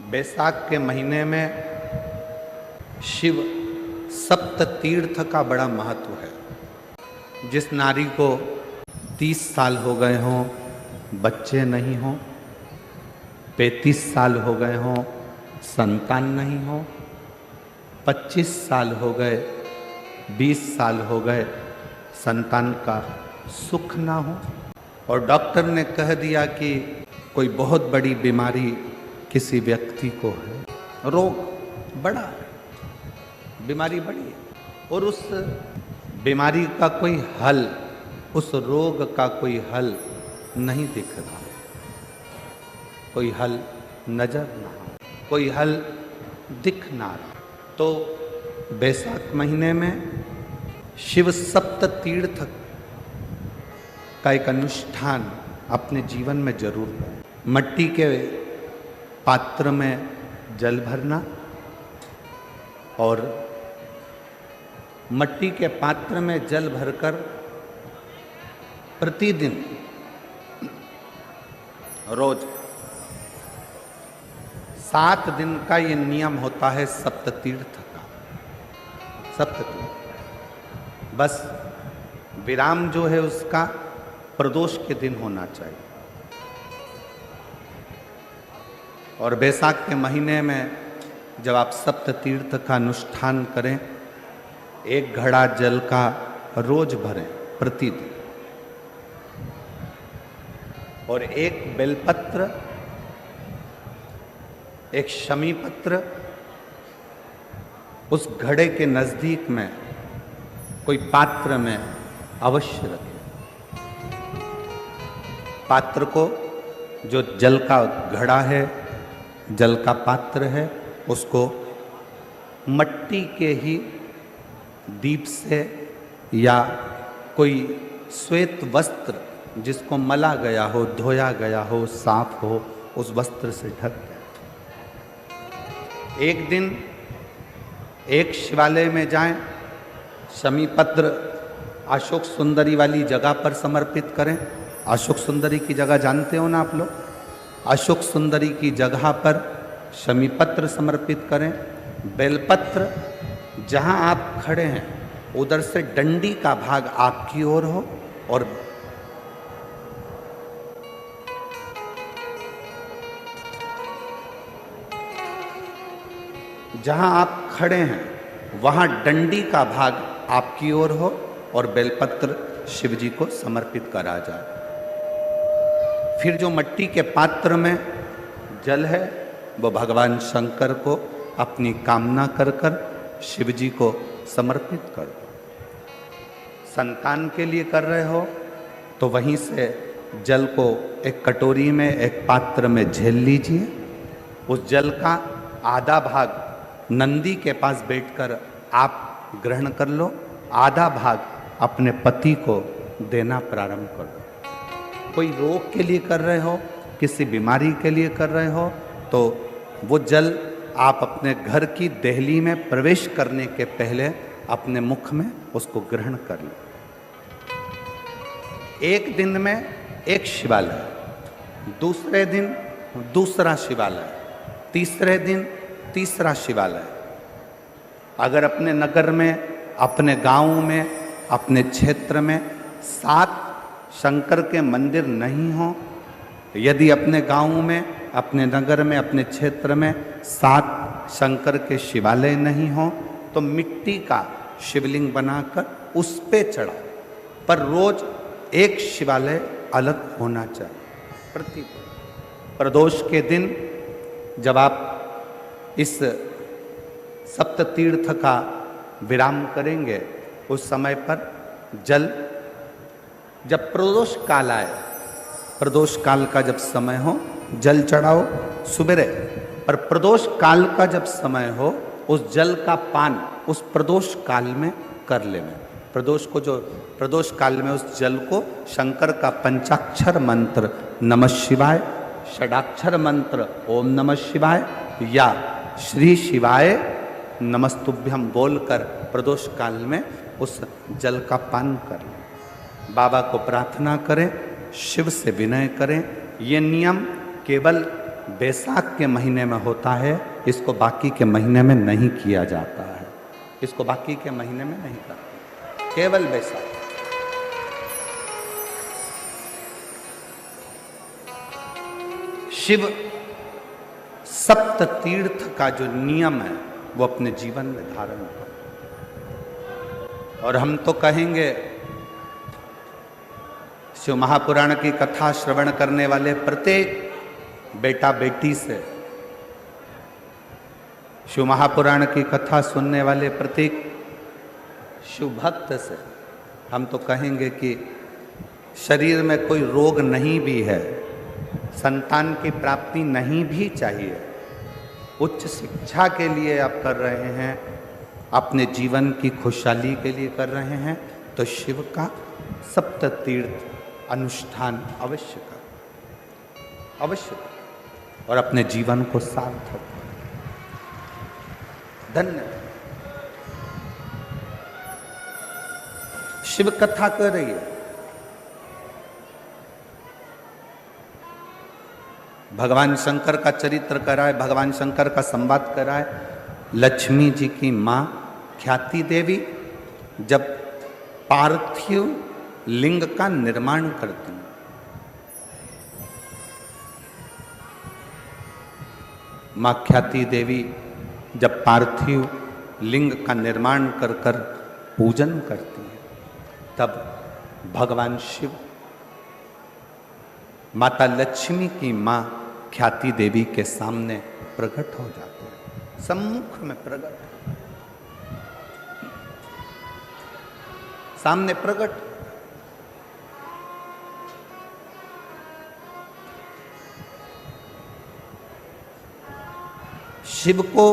बैसाख के महीने में शिव सप्त तीर्थ का बड़ा महत्व है। जिस नारी को 30 साल हो गए हों, बच्चे नहीं हों, 35 साल हो गए हों, संतान नहीं हो, 25 साल हो गए, 20 साल हो गए, संतान का सुख ना हो, और डॉक्टर ने कह दिया कि कोई बहुत बड़ी बीमारी किसी व्यक्ति को है, रोग बड़ा है, बीमारी बड़ी है, और उस बीमारी का कोई हल, उस रोग का कोई हल नहीं दिख रहा, कोई हल नजर ना हो, कोई हल दिख ना रहा, तो बैसाख महीने में शिव सप्त तीर्थ का एक अनुष्ठान अपने जीवन में जरूर करें। मट्टी के पात्र में जल भरना और मट्टी के पात्र में जल भरकर प्रतिदिन रोज 7 दिन का ये नियम होता है सप्ततीर्थ का। सप्ततीर्थ बस विराम जो है उसका प्रदोष के दिन होना चाहिए। और बैसाख के महीने में जब आप सप्ततीर्थ का अनुष्ठान करें, 1 घड़ा जल का रोज भरें प्रतिदिन, और 1 बेलपत्र, 1 शमी पत्र उस घड़े के नजदीक में कोई पात्र में अवश्य रखें। पात्र को, जो जल का घड़ा है, जल का पात्र है, उसको मट्टी के ही दीप से या कोई श्वेत वस्त्र जिसको मला गया हो, धोया गया हो, साफ हो, उस वस्त्र से ढक दें। एक दिन एक शिवालय में जाएं, शमी पत्र अशोक सुंदरी वाली जगह पर समर्पित करें। अशोक सुंदरी की जगह जानते हो ना आप लोग? अशोक सुंदरी की जगह पर शमी पत्र समर्पित करें। बेलपत्र जहां आप खड़े हैं उधर से डंडी का भाग आपकी ओर हो, और जहां आप खड़े हैं वहां डंडी का भाग आपकी ओर हो और बेलपत्र शिव जी को समर्पित करा जाए। फिर जो मट्टी के पात्र में जल है वो भगवान शंकर को अपनी कामना कर कर शिव जी को समर्पित कर दो। संतान के लिए कर रहे हो तो वहीं से जल को एक कटोरी में, एक पात्र में झेल लीजिए। उस जल का आधा भाग नंदी के पास बैठकर आप ग्रहण कर लो, आधा भाग अपने पति को देना प्रारंभ कर दो। कोई रोग के लिए कर रहे हो, किसी बीमारी के लिए कर रहे हो, तो वो जल आप अपने घर की देहली में प्रवेश करने के पहले अपने मुख में उसको ग्रहण कर लो। एक दिन में एक शिवालय, दूसरे दिन दूसरा शिवालय, तीसरे दिन तीसरा शिवालय। अगर अपने नगर में, अपने गांव में, अपने क्षेत्र में 7 शंकर के मंदिर नहीं हो, यदि अपने गांव में, अपने नगर में, अपने क्षेत्र में 7 शंकर के शिवालय नहीं हो, तो मिट्टी का शिवलिंग बनाकर उस पे चढ़ाओ, पर रोज एक शिवालय अलग होना चाहिए। प्रतिदिन प्रदोष के दिन जब आप इस सप्ततीर्थ का विराम करेंगे, उस समय पर जल, जब प्रदोष काल आए, प्रदोष काल का जब समय हो जल चढ़ाओ सुबेरे, पर प्रदोष काल का जब समय हो उस जल का पान उस प्रदोष काल में कर लेना। प्रदोष को, जो प्रदोष काल में उस जल को शंकर का पंचाक्षर मंत्र नमः शिवाय, षडाक्षर मंत्र ओम नमः शिवाय या श्री शिवाय नमस्तुभ्यम बोलकर प्रदोष काल में उस जल का पान कर लें। बाबा को प्रार्थना करें, शिव से विनय करें। ये नियम केवल बैसाख के महीने में होता है, इसको बाकी के महीने में नहीं किया जाता है। इसको बाकी के महीने में नहीं करते, केवल बैसाख। शिव सप्त तीर्थ का जो नियम है वो अपने जीवन में धारण कर, और हम तो कहेंगे शिव महापुराण की कथा श्रवण करने वाले प्रत्येक बेटा बेटी से, शिव महापुराण की कथा सुनने वाले प्रत्येक शिव भक्त से हम तो कहेंगे कि शरीर में कोई रोग नहीं भी है, संतान की प्राप्ति नहीं भी चाहिए, उच्च शिक्षा के लिए आप कर रहे हैं, अपने जीवन की खुशहाली के लिए कर रहे हैं, तो शिव का सप्त तीर्थ अनुष्ठान अवश्य कर, अवश्य कर, और अपने जीवन को सार्थक कर। धन्य शिव कथा कर रही है, भगवान शंकर का चरित्र कराए, भगवान शंकर का संवाद कराए। लक्ष्मी जी की मां ख्याति देवी जब पार्थिव लिंग का निर्माण करती हैं, मां ख्याति देवी जब पार्थिव लिंग का निर्माण कर कर पूजन करती है, तब भगवान शिव माता लक्ष्मी की मां ख्याति देवी के सामने प्रकट हो जाते हैं, सम्मुख में प्रकट, सामने प्रकट। शिव को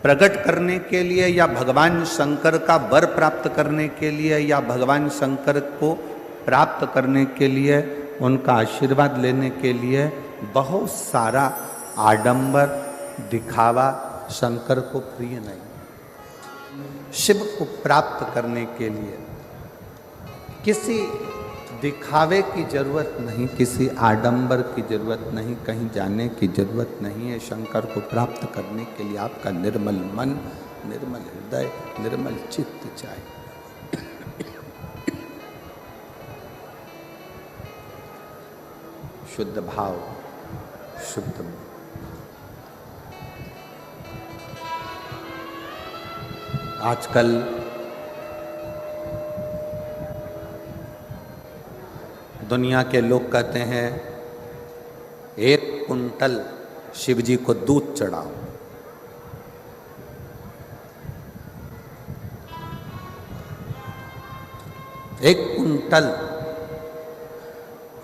प्रकट करने के लिए या भगवान शंकर का वर प्राप्त करने के लिए या भगवान शंकर को प्राप्त करने के लिए, उनका आशीर्वाद लेने के लिए बहुत सारा आडंबर दिखावा शंकर को प्रिय नहीं। शिव को प्राप्त करने के लिए किसी दिखावे की जरूरत नहीं, किसी आडंबर की जरूरत नहीं, कहीं जाने की जरूरत नहीं है। शंकर को प्राप्त करने के लिए आपका निर्मल मन, निर्मल हृदय, निर्मल चित्त चाहिए। शुद्ध भाव, शुद्ध मन। आजकल दुनिया के लोग कहते हैं 1 कुंटल शिव जी को दूध चढ़ाओ। एक कुंटल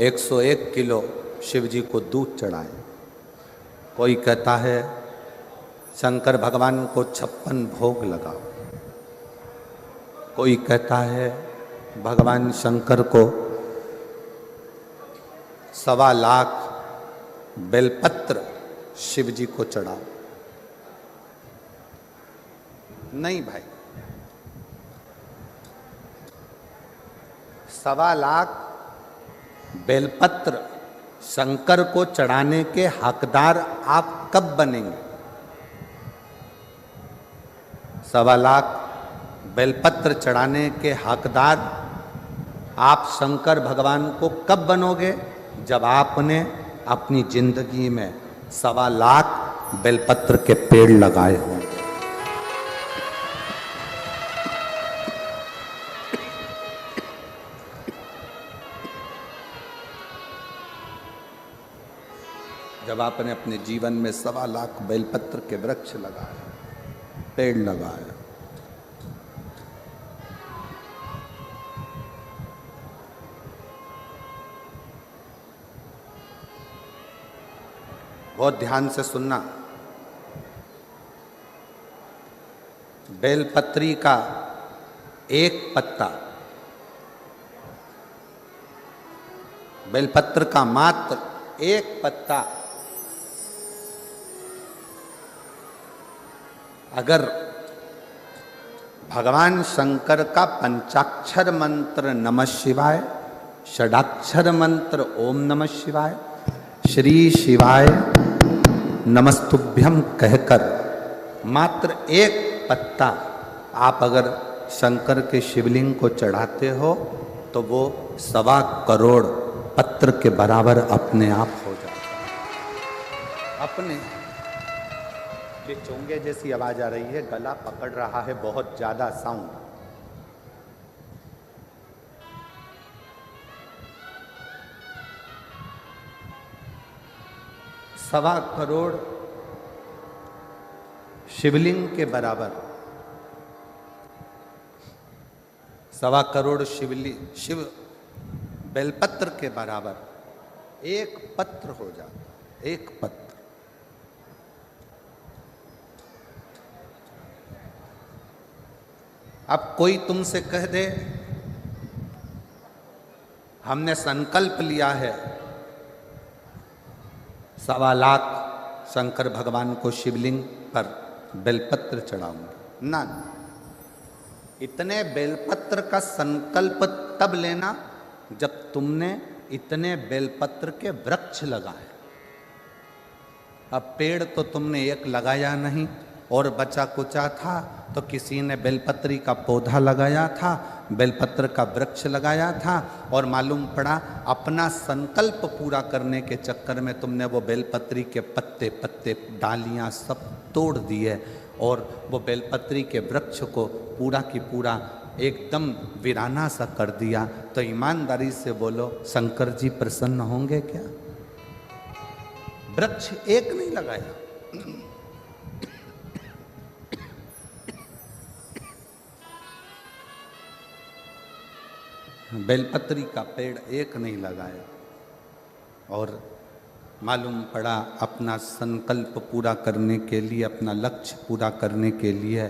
101 किलो शिव जी को दूध चढ़ाए। कोई कहता है शंकर भगवान को 56 भोग लगाओ। कोई कहता है भगवान शंकर को 1.25 लाख बेलपत्र शिव जी को चढ़ाओ। नहीं भाई, 1.25 लाख बेलपत्र शंकर को चढ़ाने के हकदार आप कब बनेंगे? 1.25 लाख बेलपत्र चढ़ाने के हकदार आप शंकर भगवान को कब बनोगे? जब आपने अपनी जिंदगी में 1.25 लाख बेलपत्र के पेड़ लगाए हों। जब आपने अपने जीवन में 1.25 लाख बेलपत्र के वृक्ष लगाए, पेड़ लगाए, बहुत ध्यान से सुनना। बेलपत्री का एक पत्ता, बेलपत्र का मात्र एक पत्ता अगर भगवान शंकर का पंचाक्षर मंत्र नमः शिवाय, षडाक्षर मंत्र ओम नमः शिवाय, श्री शिवाय नमस्तुभ्यम कहकर मात्र एक पत्ता आप अगर शंकर के शिवलिंग को चढ़ाते हो तो वो 1.25 करोड़ पत्र के बराबर अपने आप हो जाता है। अपने ये चोंगे जैसी आवाज आ रही है, गला पकड़ रहा है बहुत ज्यादा साउंड। सवा करोड़ शिवलिंग के बराबर, 1.25 करोड़ शिव बेलपत्र के बराबर एक पत्र हो जाता, एक पत्र। अब कोई तुमसे कह दे हमने संकल्प लिया है 1.25 लाख शंकर भगवान को शिवलिंग पर बेलपत्र चढ़ाऊंगा, ना, इतने बेलपत्र का संकल्प तब लेना जब तुमने इतने बेलपत्र के वृक्ष लगाए। अब पेड़ तो तुमने एक लगाया नहीं और बचा कुचा था तो किसी ने बेलपत्री का पौधा लगाया था, बेलपत्र का वृक्ष लगाया था और मालूम पड़ा अपना संकल्प पूरा करने के चक्कर में तुमने वो बेलपत्री के पत्ते पत्ते डालियां सब तोड़ दिए और वो बेलपत्री के वृक्ष को पूरा की पूरा एकदम वीराना सा कर दिया। तो ईमानदारी से बोलो शंकर जी प्रसन्न होंगे क्या? वृक्ष एक नहीं लगाया, बेलपत्री का पेड़ एक नहीं लगाया और मालूम पड़ा अपना संकल्प पूरा करने के लिए, अपना लक्ष्य पूरा करने के लिए